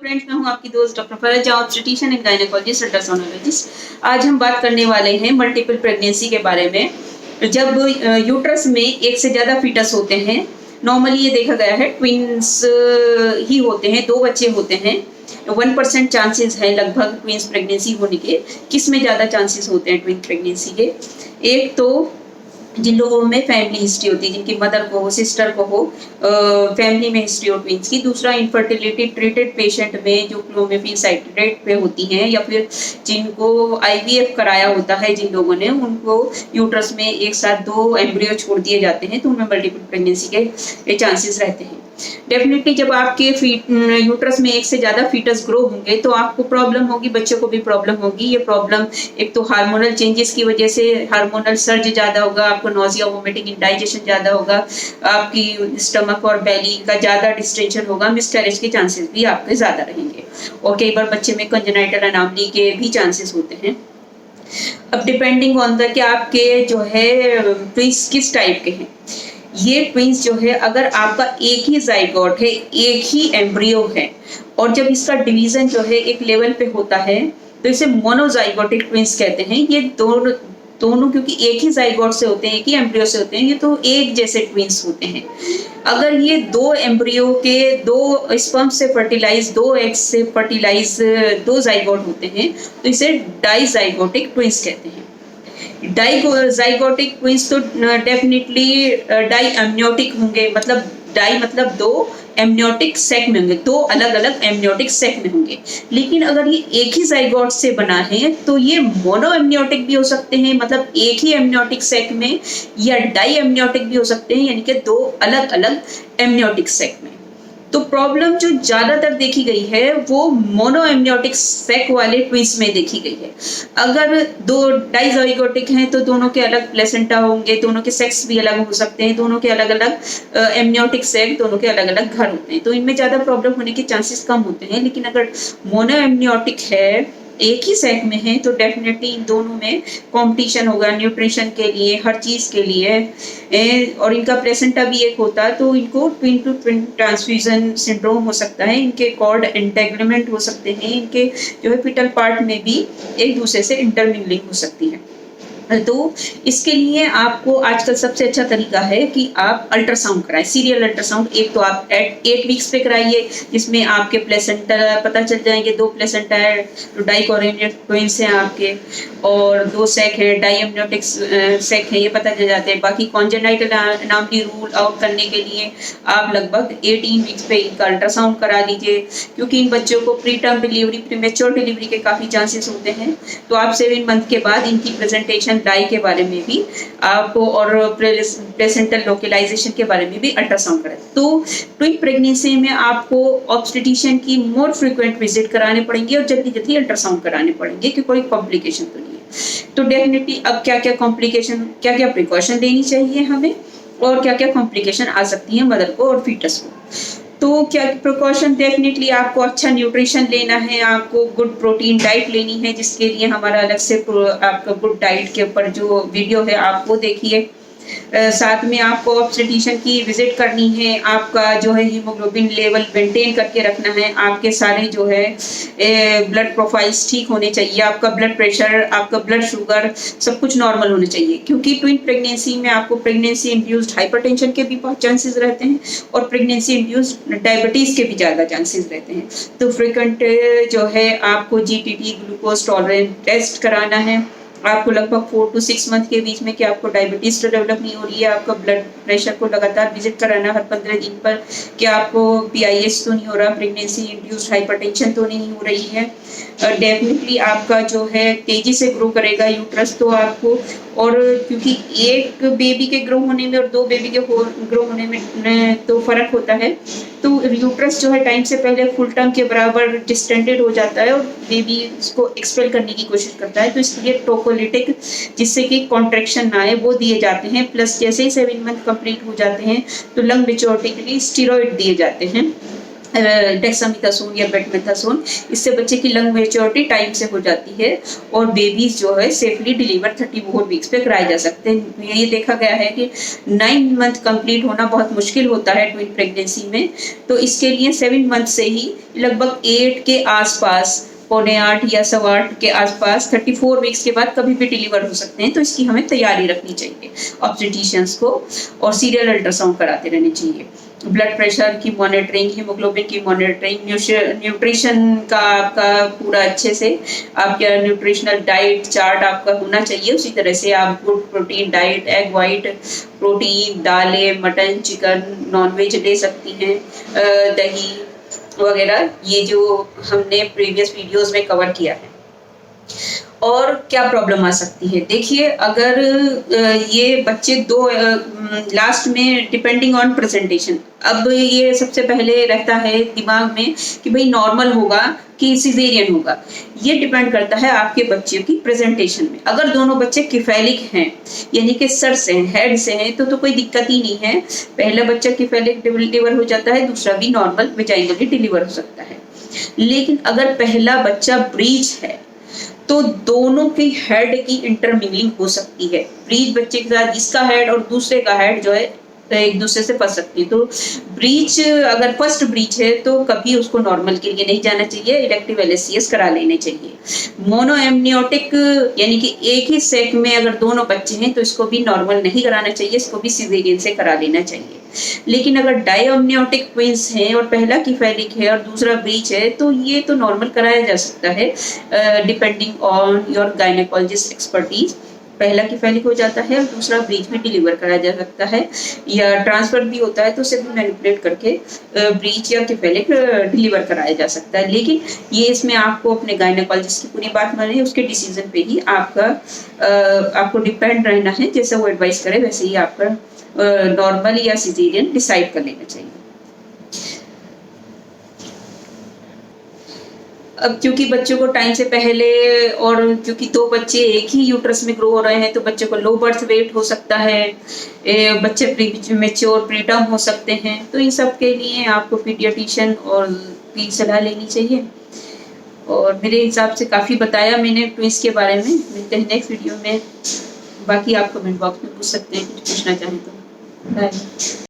Friends, मैं हूं आपकी दोस्त doctor फरजा, obstetrician and gynaecologist, ultrasonologist. आज हम बात करने वाले हैं मल्टीपल प्रेगनेंसी के बारे में। जब यूट्रस में एक से ज़्यादा फीटस होते हैं, नॉर्मली ये देखा गया है ट्विंस ही होते हैं, 2 बच्चे होते हैं। 1% चांसेस है लगभग ट्विंस प्रेगनेंसी होने के। किस में ज़्यादा चांसेस होते हैं ट्विन प्रेगनेंसी के? एक तो जिन लोगों में फैमिली हिस्ट्री होती है, जिनकी मदर को हो, सिस्टर को हो, फैमिली में हिस्ट्री हो ट्विंस की। दूसरा, इनफर्टिलिटी ट्रीटेड पेशेंट में जो क्लोमिफेन साइट्रेट पे होती हैं, या फिर जिनको आईवीएफ कराया होता है, जिन लोगों ने, उनको यूट्रस में एक साथ 2 एम्ब्रियो छोड़ दिए जाते हैं, तो उनमें मल्टीपल प्रेगनेंसी के चांसेस रहते हैं। डेफिनेटली जब आपके यूट्रस में एक से ज़्यादा फीटस ग्रो होंगे तो आपको प्रॉब्लम होगी, बच्चों को भी प्रॉब्लम होगी। ये प्रॉब्लम एक तो हार्मोनल चेंजेस की वजह से, हार्मोनल सर्ज ज़्यादा होगा, आपको नोजिया, वोमिटिंग, इंडाइजेशन ज़्यादा होगा, आपकी स्टमक और बेली का ज़्यादा डिस्टेंशन होगा, मिसकैरेज के चांसेस भी आपके ज़्यादा रहेंगे। और कई बार बच्चे में कंजेनाइटल अनॉमली के भी चांसेस होते हैं। अब डिपेंडिंग ऑन द कि आपके जो है ट्विंस किस टाइप के हैं। ये ट्विंस जो है, अगर आपका एक ही जाइगोट है, एक ही एम्ब्रियो है, और जब इसका डिवीजन जो है एक लेवल पे होता है, तो इसे मोनोजाइगोटिक ट्विंस कहते हैं। ये दोनों क्योंकि एक ही जाइगोट से होते हैं, एक ही एम्ब्रियो से होते हैं, ये तो एक जैसे ट्विंस होते हैं। अगर ये 2 एम्ब्रियो के 2 स्पर्म से फर्टिलाइज, 2 एग्स से फर्टिलाइज 2 जाइगोट होते हैं, तो इसे डाइजाइगोटिक ट्विंस कहते हैं। डाइजाइगोटिक ट्विंस तो डेफिनेटली डाई एमनियोटिक होंगे, मतलब डाई मतलब 2, एमनियोटिक सेक में होंगे, 2 अलग अलग एमनियोटिक सेक में होंगे। लेकिन अगर ये एक ही जाइगोट से बना है तो ये मोनो एमनियोटिक भी हो सकते हैं, मतलब एक ही एमनियोटिक सेक में, या डाई एमनियोटिक भी हो सकते हैं, यानी कि 2 अलग अलग एमनियोटिक सेक में। तो प्रॉब्लम जो ज्यादातर देखी गई है वो मोनो एमनियोटिक सेक वाले ट्विंस में देखी गई है। अगर 2 डाइजाइगोटिक हैं तो दोनों के अलग प्लेसेंटा होंगे, दोनों के सेक्स भी अलग हो सकते हैं, दोनों के अलग अलग एमनियोटिक सेक, दोनों के अलग अलग घर होते हैं, तो इनमें ज्यादा प्रॉब्लम होने के चांसेस कम होते हैं। लेकिन अगर मोनो एमनियोटिक है, एक ही सेक में है, तो डेफिनेटली इन दोनों में कंपटीशन होगा न्यूट्रिशन के लिए, हर चीज के लिए। और इनका प्लेसेंटा भी एक होता है, तो इनको twin to twin transfusion syndrome हो सकता है, इनके कॉर्ड एंटेगलमेंट हो सकते हैं, इनके जो है फीटल पार्ट में भी एक दूसरे से इंटरमिंगलिंग हो सकती है। तो इसके लिए आपको आजकल सबसे अच्छा तरीका है कि आप अल्ट्रासाउंड कराएं, सीरियल अल्ट्रासाउंड। एक तो आप 8 वीक्स पे कराइए, जिसमें आपके प्लेसेंटा पता चल जाएंगे, 2 प्लेसेंटा है, तो डाइकोरिनियट ट्विंस हैं आपके, और 2 सेक है, डाइएमनियोटिक सेक है, ये पता चल जाते हैं। बाकी कॉन्जेनाइटल अनॉमली रूल आउट करने के लिए आप लगभग 18 वीक्स पे इनका अल्ट्रासाउंड करा लीजिए, क्योंकि इन बच्चों को pre term delivery, premature delivery के काफ़ी चांसेस होते हैं। तो आप 7 मंथ के बाद इनकी प्रेजेंटेशन डाई के बारे में भी आपको, और प्लेसेंटल लोकलाइजेशन के बारे में भी अल्ट्रासाउंड करें। तो ट्विन प्रेगनेंसी में आपको ऑब्स्टेट्रिशियन की मोर फ्रीक्वेंट विजिट कराने पड़ेंगे, और जल्दी जल्दी अल्ट्रासाउंड कराने पड़ेंगे कि कोई कॉम्प्लिकेशन तो नहीं है। तो डेफिनेटली अब क्या क्या कॉम्प्लिकेशन, क्या क्या प्रिकॉशन लेनी चाहिए हमें, और क्या क्या कॉम्प्लिकेशन आ सकती है मदर को और फीटस को। तो क्या प्रिकॉशन, डेफिनेटली आपको अच्छा न्यूट्रिशन लेना है, आपको गुड प्रोटीन डाइट लेनी है, जिसके लिए हमारा अलग से आपका गुड डाइट के ऊपर जो वीडियो है आप वो देखिए। साथ में आपको ऑब्स्टेट्रिशियन की विजिट करनी है, आपका जो है हीमोग्लोबिन लेवल मेंटेन करके रखना है, आपके सारे जो है ब्लड प्रोफाइल्स ठीक होने चाहिए, आपका ब्लड प्रेशर, आपका ब्लड शुगर सब कुछ नॉर्मल होना चाहिए, क्योंकि ट्विन प्रेगनेंसी में आपको प्रेगनेंसी इंड्यूस्ड हाइपरटेंशन के भी बहुत चांसेस रहते हैं, और प्रेगनेंसी इंड्यूस्ड डायबिटीज के भी ज़्यादा चांसेस रहते हैं। तो फ्रिक्वेंट जो है आपको GTT ग्लूकोज टॉलरेंस टेस्ट कराना है, आपको लगभग 4 to 6 मंथ के बीच में कि आपको डायबिटीज तो डेवलप नहीं हो रही है, आपका ब्लड प्रेशर को लगातार विजिट कराना हर 15 दिन पर, कि आपको PIS तो नहीं हो रहा, प्रेगनेंसी इंड्यूस्ड हाइपरटेंशन तो नहीं हो रही है। डेफिनेटली आपका जो है तेजी से ग्रो करेगा यूट्रस, तो आपको, और क्योंकि एक बेबी के ग्रो होने में और 2 बेबी के ग्रो होने में तो फर्क होता है, तो यूट्रस जो है टाइम से पहले फुल टर्म के बराबर डिस्टेंडेड हो जाता है, और बेबी इसको एक्सपेल करने की कोशिश करता है, तो इसलिए टोकोलिटिक, जिससे कि कॉन्ट्रैक्शन ना आए, वो दिए जाते हैं। प्लस जैसे ही 7 मंथ कंप्लीट हो जाते हैं तो लंग मैच्योरिटी के लिए स्टेरॉइड दिए जाते हैं, डेक्सामेथासोन या बेटमेथासोन, इससे बच्चे की लंग मैच्योरिटी टाइम से हो जाती है और बेबीज जो है सेफली डिलीवर 34 वीक्स पे कराए जा सकते हैं। ये देखा गया है कि 9 मंथ कंप्लीट होना बहुत मुश्किल होता है ट्विन प्रेगनेंसी में, तो इसके लिए 7 मंथ से ही लगभग 8 के आसपास, पौने 8 या 8.25 के आसपास 34 वीक्स के बाद कभी भी डिलीवर हो सकते हैं। तो इसकी हमें तैयारी रखनी चाहिए ऑब्स्टेट्रिशियंस को, और सीरियल अल्ट्रासाउंड कराते रहने चाहिए। ब्लड प्रेशर की मॉनिटरिंग, हीमोग्लोबिन की मॉनिटरिंग, न्यूट्रिशन का आपका पूरा अच्छे से आपका न्यूट्रिशनल डाइट चार्ट आपका होना चाहिए। उसी तरह से आप good protein diet, egg white, protein, दालें, मटन, चिकन, नॉनवेज ले सकती हैं, दही वगैरह, ये जो हमने प्रीवियस वीडियोस में कवर किया है। और क्या प्रॉब्लम आ सकती है, देखिए अगर ये बच्चे दो लास्ट में डिपेंडिंग ऑन प्रेजेंटेशन, अब ये सबसे पहले रहता है दिमाग में कि भाई नॉर्मल होगा कि सिजेरियन होगा, ये डिपेंड करता है आपके बच्चे की प्रेजेंटेशन में। अगर दोनों बच्चे किफेलिक हैं, यानी कि सर से हैं, हेड से हैं, तो कोई दिक्कत ही नहीं है। पहला बच्चा किफेलिक डिलीवर हो जाता है, दूसरा भी नॉर्मल वेजाइनली डिलीवर हो सकता है। लेकिन अगर पहला बच्चा ब्रीच है तो दोनों की हेड की इंटरमिंगलिंग हो सकती है। ब्रीच बच्चे के साथ इसका हेड और दूसरे का हेड जो है एक दूसरे से फंस सकती है। तो ब्रीच, अगर फर्स्ट ब्रीच है तो कभी उसको नॉर्मल के लिए नहीं जाना चाहिए, इलेक्टिव LSCS करा लेने चाहिए। मोनो एमनियोटिक यानी कि एक ही सेक में अगर दोनों बच्चे हैं तो इसको भी नॉर्मल नहीं कराना चाहिए, इसको भी सिजेरियन से करा लेना चाहिए। लेकिन अगर डायअमनियोटिक ट्विंस हैं और पहला किफेलिक है और दूसरा ब्रीच है तो ये तो नॉर्मल कराया जा सकता है depending on your gynaecologist expertise. पहला किफेलिक हो जाता है और दूसरा ब्रीच में डिलीवर कराया जा सकता है, या ट्रांसफर भी होता है तो उसे भी मैनिपुलेट करके ब्रीच या किफेलिक डिलीवर कराया जा सकता है। लेकिन ये इसमें आपको अपने गायनेकोलॉजिस्ट की पूरी बात माने, उसके डिसीजन पे ही आपको डिपेंड रहना है। जैसे वो एडवाइस करे वैसे ही आपका नॉर्मल या सिजेरियन डिसाइड कर लेना चाहिए। अब क्योंकि बच्चों को टाइम से पहले, और क्योंकि 2 बच्चे एक ही यूट्रस में ग्रो हो रहे हैं तो बच्चे को लो बर्थ वेट हो सकता है, बच्चे प्री मैच्योर प्रीटर्म हो सकते हैं। तो इन सब के लिए आपको पीडियाट्रिशियन और की सलाह लेनी चाहिए। और मेरे हिसाब से काफ़ी बताया मैंने ट्विंस के बारे में। मिलते हैं नेक्स्ट वीडियो में। बाकी आप कमेंट बॉक्स में पूछ सकते हैं, कुछ पूछना चाहें तो। बाय।